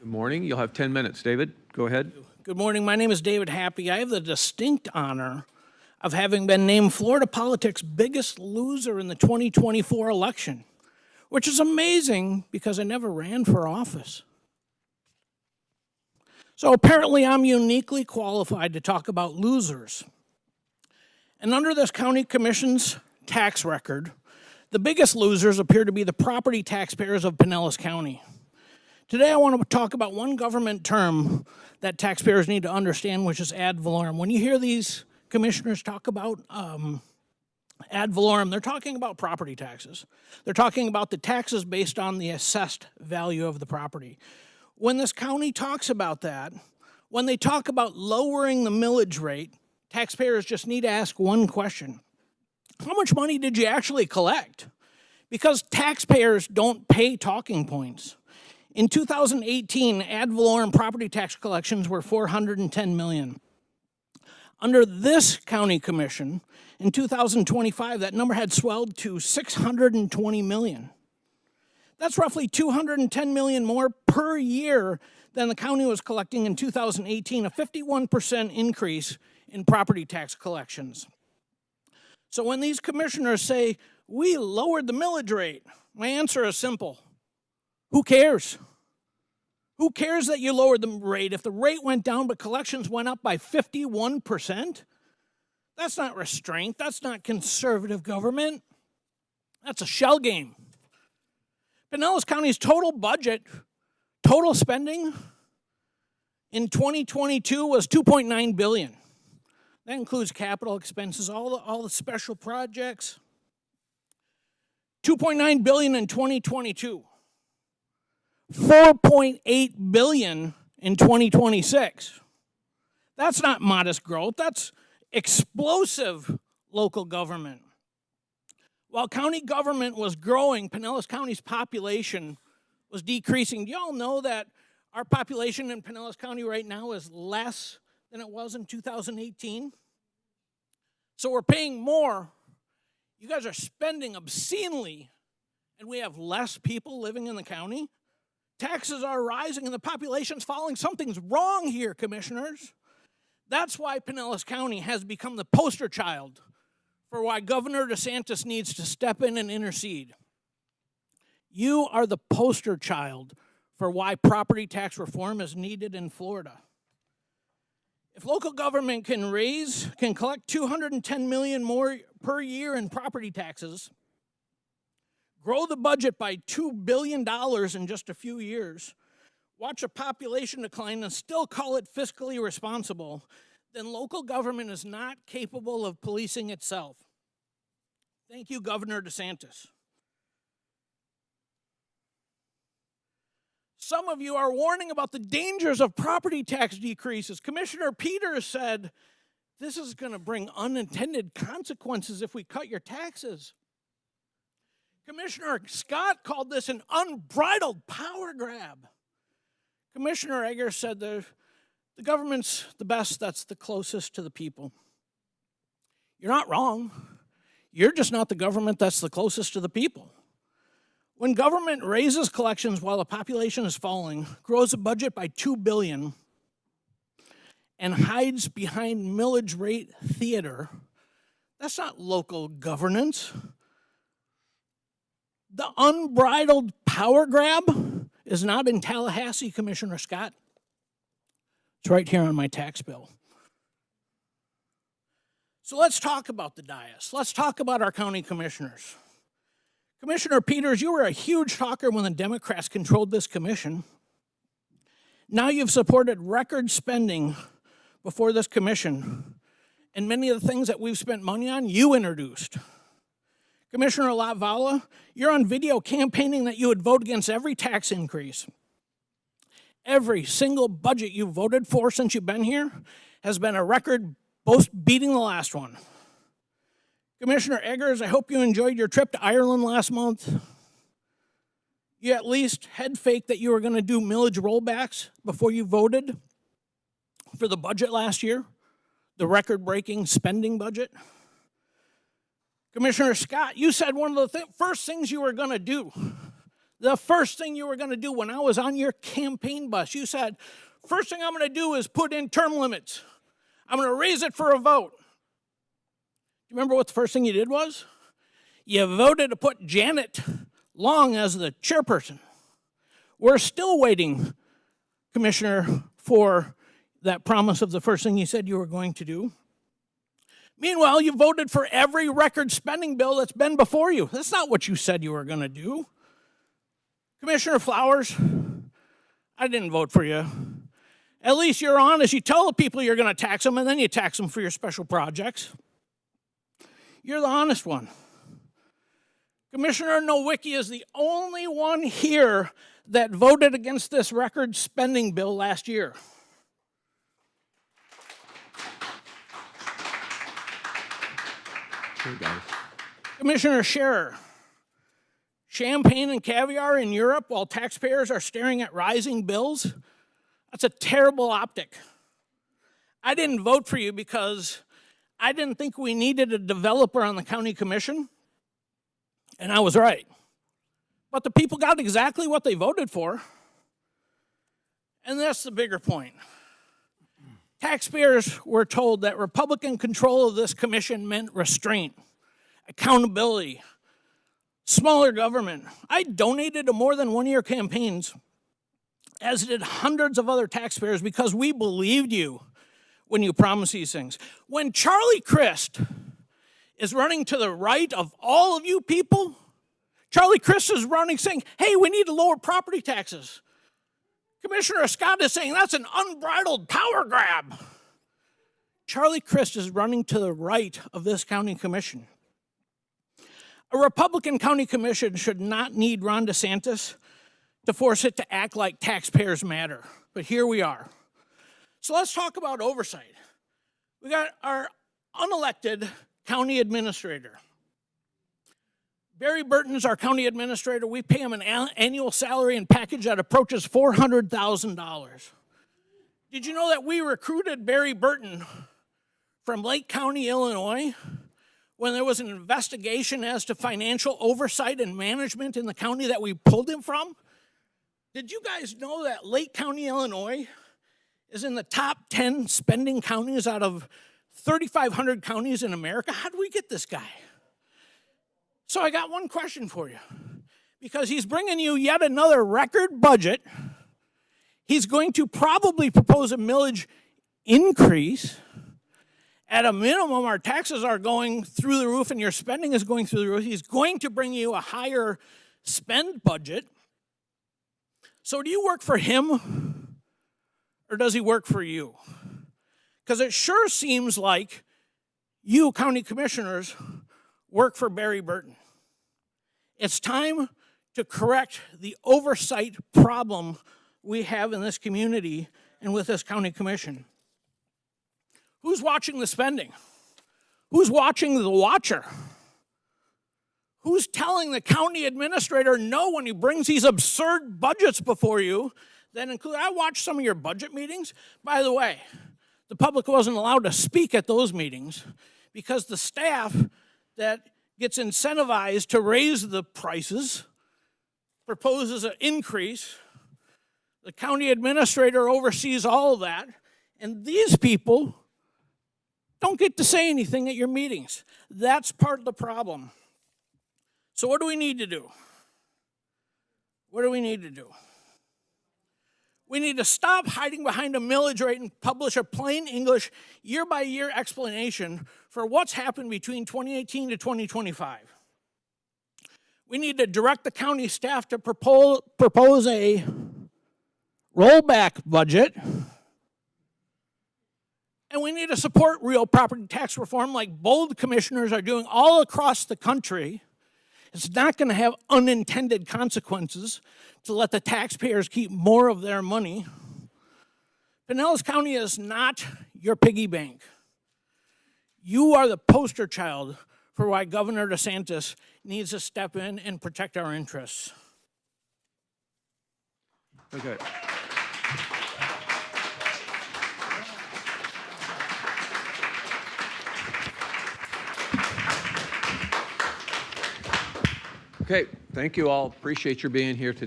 Good morning. You'll have 10 minutes. David, go ahead. Good morning. My name is David Happe. I have the distinct honor of having been named Florida politics' biggest loser in the 2024 election, which is amazing because I never ran for office. So apparently I'm uniquely qualified to talk about losers. And under this county commission's tax record, the biggest losers appear to be the property taxpayers of Pinellas County. Today I want to talk about one government term that taxpayers need to understand, which is ad valorem. When you hear these commissioners talk about ad valorem, they're talking about property taxes. They're talking about the taxes based on the assessed value of the property. When this county talks about that, when they talk about lowering the millage rate, taxpayers just need to ask one question. How much money did you actually collect? Because taxpayers don't pay talking points. In 2018, ad valorem property tax collections were $410 million. Under this county commission, in 2025, that number had swelled to $620 million. That's roughly $210 million more per year than the county was collecting in 2018, a 51% increase in property tax collections. So when these commissioners say, we lowered the millage rate, my answer is simple. Who cares? Who cares that you lowered the rate? If the rate went down but collections went up by 51%, that's not restraint. That's not conservative government. That's a shell game. Pinellas County's total budget, total spending in 2022 was $2.9 billion. That includes capital expenses, all the special projects. $2.9 billion in 2022. $4.8 billion in 2026. That's not modest growth. That's explosive local government. While county government was growing, Pinellas County's population was decreasing. Do you all know that our population in Pinellas County right now is less than it was in 2018? So we're paying more. You guys are spending obscenely, and we have less people living in the county. Taxes are rising and the population's falling. Something's wrong here, commissioners. That's why Pinellas County has become the poster child for why Governor DeSantis needs to step in and intercede. You are the poster child for why property tax reform is needed in Florida. If local government can collect $210 million more per year in property taxes, grow the budget by $2 billion in just a few years, watch a population decline and still call it fiscally responsible, then local government is not capable of policing itself. Thank you, Governor DeSantis. Some of you are warning about the dangers of property tax decreases. Commissioner Peters said, this is going to bring unintended consequences if we cut your taxes. Commissioner Scott called this an unbridled power grab. Commissioner Egger said the government's the best that's the closest to the people. You're not wrong. You're just not the government that's the closest to the people. When government raises collections while the population is falling, grows the budget by $2 billion, and hides behind millage rate theater, that's not local governance. The unbridled power grab is not in Tallahassee, Commissioner Scott. It's right here on my tax bill. So let's talk about the dais. Let's talk about our county commissioners. Commissioner Peters, you were a huge talker when the Democrats controlled this commission. Now you've supported record spending before this commission, and many of the things that we've spent money on, you introduced. Commissioner Latvala, you're on video campaigning that you would vote against every tax increase. Every single budget you voted for since you've been here has been a record, both beating the last one. Commissioner Eggers, I hope you enjoyed your trip to Ireland last month. You at least head faked that you were going to do millage rollbacks before you voted for the budget last year, the record-breaking spending budget. Commissioner Scott, you said one of the first things you were going to do The first thing you were going to do when I was on your campaign bus, you said, first thing I'm going to do is put in term limits. I'm going to raise it for a vote. Do you remember what the first thing you did was? You voted to put Janet Long as the chairperson. We're still waiting, Commissioner, for that promise of the first thing you said you were going to do. Meanwhile, you voted for every record spending bill that's been before you. That's not what you said you were going to do. Commissioner Flowers, I didn't vote for you. At least you're honest. You tell the people you're going to tax them, and then you tax them for your special projects. You're the honest one. Commissioner Nowicki is the only one here that voted against this record spending bill last year. Here, guys. Commissioner Scherer, champagne and caviar in Europe while taxpayers are staring at rising bills? That's a terrible optic. I didn't vote for you because I didn't think we needed a developer on the county commission, and I was right. But the people got exactly what they voted for, and that's the bigger point. Taxpayers were told that Republican control of this commission meant restraint, accountability, smaller government. I donated to more than one-year campaigns, as did hundreds of other taxpayers, because we believed you when you promised these things. When Charlie Crist is running to the right of all of you people, Charlie Crist is running saying, hey, we need to lower property taxes. Commissioner Scott is saying that's an unbridled power grab. Charlie Crist is running to the right of this county commission. A Republican county commission should not need Ron DeSantis to force it to act like taxpayers matter. But here we are. So let's talk about oversight. We got our unelected county administrator. Barry Burton's our county administrator. We pay him an annual salary and package that approaches $400,000. Did you know that we recruited Barry Burton from Lake County, Illinois, when there was an investigation as to financial oversight and management in the county that we pulled him from? Did you guys know that Lake County, Illinois is in the top 10 spending counties out of 3,500 counties in America? How do we get this guy? So I got one question for you. Because he's bringing you yet another record budget, he's going to probably propose a millage increase. At a minimum, our taxes are going through the roof and your spending is going through the roof. He's going to bring you a higher spend budget. So do you work for him or does he work for you? Because it sure seems like you, county commissioners, work for Barry Burton. It's time to correct the oversight problem we have in this community and with this county commission. Who's watching the spending? Who's watching the watcher? Who's telling the county administrator no when he brings these absurd budgets before you that include, I watched some of your budget meetings. By the way, the public wasn't allowed to speak at those meetings because the staff that gets incentivized to raise the prices proposes an increase. The county administrator oversees all of that, and these people don't get to say anything at your meetings. That's part of the problem. So what do we need to do? What do we need to do? We need to stop hiding behind a millage rate and publish a plain English year-by-year explanation for what's happened between 2018 to 2025. We need to direct the county staff to propose a rollback budget. And we need to support real property tax reform like bold commissioners are doing all across the country. It's not going to have unintended consequences to let the taxpayers keep more of their money. Pinellas County is not your piggy bank. You are the poster child for why Governor DeSantis needs to step in and protect our interests. Okay. Okay, Thank you all. Appreciate your being here today.